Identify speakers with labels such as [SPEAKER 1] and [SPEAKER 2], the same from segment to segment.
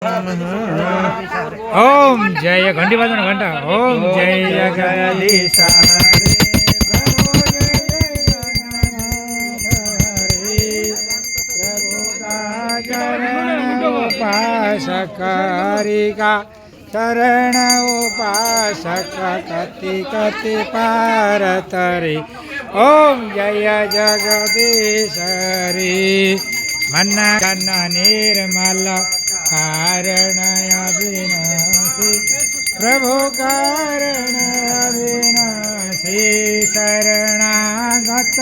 [SPEAKER 1] ओम जय घंटी बजाना घंटा। ओम जय जगदीश उपासक हरि का शरण उपासक कति कति पार तरी। ओम जय जगदीश हरि मन कन निर्मल कारण अविनाशी प्रभु कारण अविनाशी शरणागत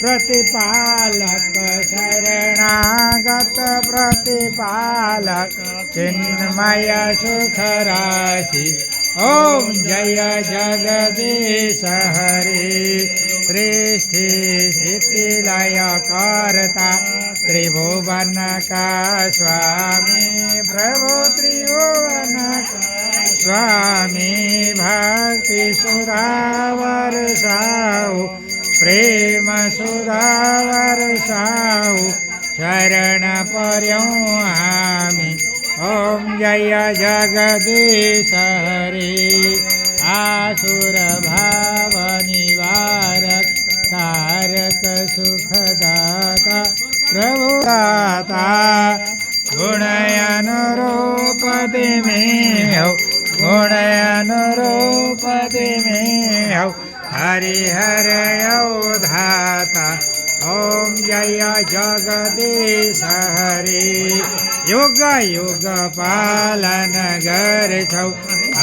[SPEAKER 1] प्रतिपालक शरणागत प्रतिपालक चिन्मय सुख राशि। ओम जय जगदीश हरि सृष्टि स्थिति लय करता त्रिभुवन का स्वामी प्रभु त्रिभुवन का स्वामी भक्ति सुधावर साहु प्रेम सुधावर साहु शरण पर्यों आमी। ओम जय जगदीश हरि आसुर भाव निवारक तारक सुखदाता प्रभु दाता गुणयनुरूपति में हो गुणयनुरूपति में हो हरिहर धाता। ओम जय जगदीश हरि युग युग पालन गर छौ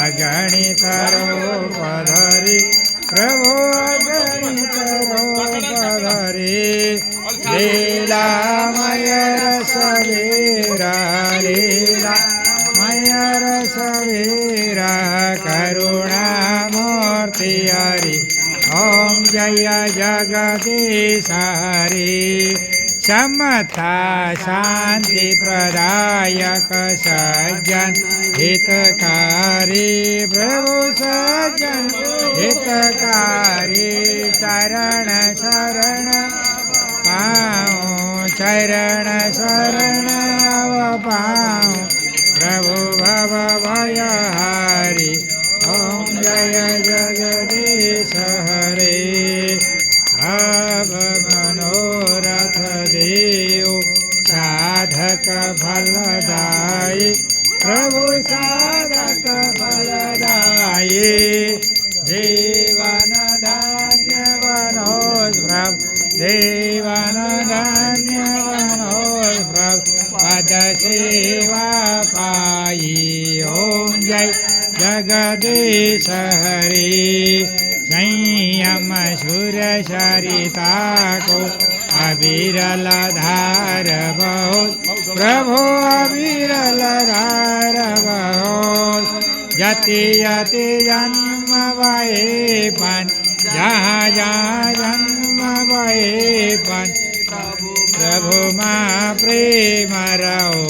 [SPEAKER 1] अगणित रूप धरि प्रभु अगणित रूप धरि लीलामय रस वीरा लीलामय रस वीरा करुणामूर्ति हरि। ओम जय जगदीश हरि समता शांति प्रदायक सज्जन हितकारी प्रभु सज्जन हितकारी चरण शरण पाऊँ चरण शरण पाऊँ प्रभु भव भयहारी। ओम जय जगदीश हरे भव मनोरथ देव साधक फलदायी प्रभु साधक फलदायी जीवन धान्य बनोज प्रभु जीवन धान्य बनोज प्रभु पद सेवा पाई। ओम जय जगदीश हरि संयम सुर सरिता को अविरल धार बहुत प्रभु अविरल धार बहुत जति जति जन्म भये पन जहाँ जहाँ जन्म भये पन प्रभु माँ प्रेम रहो।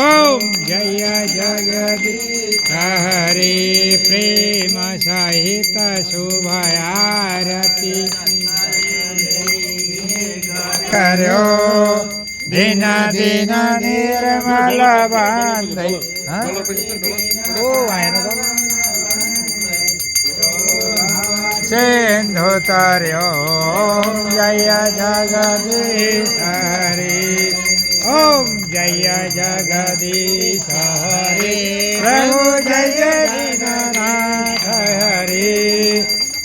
[SPEAKER 1] ओम जय जगदीश हरि प्रेम सहित शुभ आरती करो दिन दिन निर्मल बांधे सिंधु तर्यो। जय जगदीश हरि ओम जय जगदीश हरि प्रभु जय दीननाथ हरि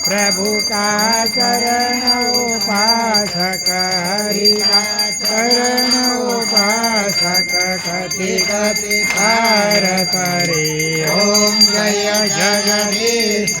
[SPEAKER 1] प्रभु का चरण उपासक हरि का चरण उपासक कति कति पार तरे। ओम जय जगदीश।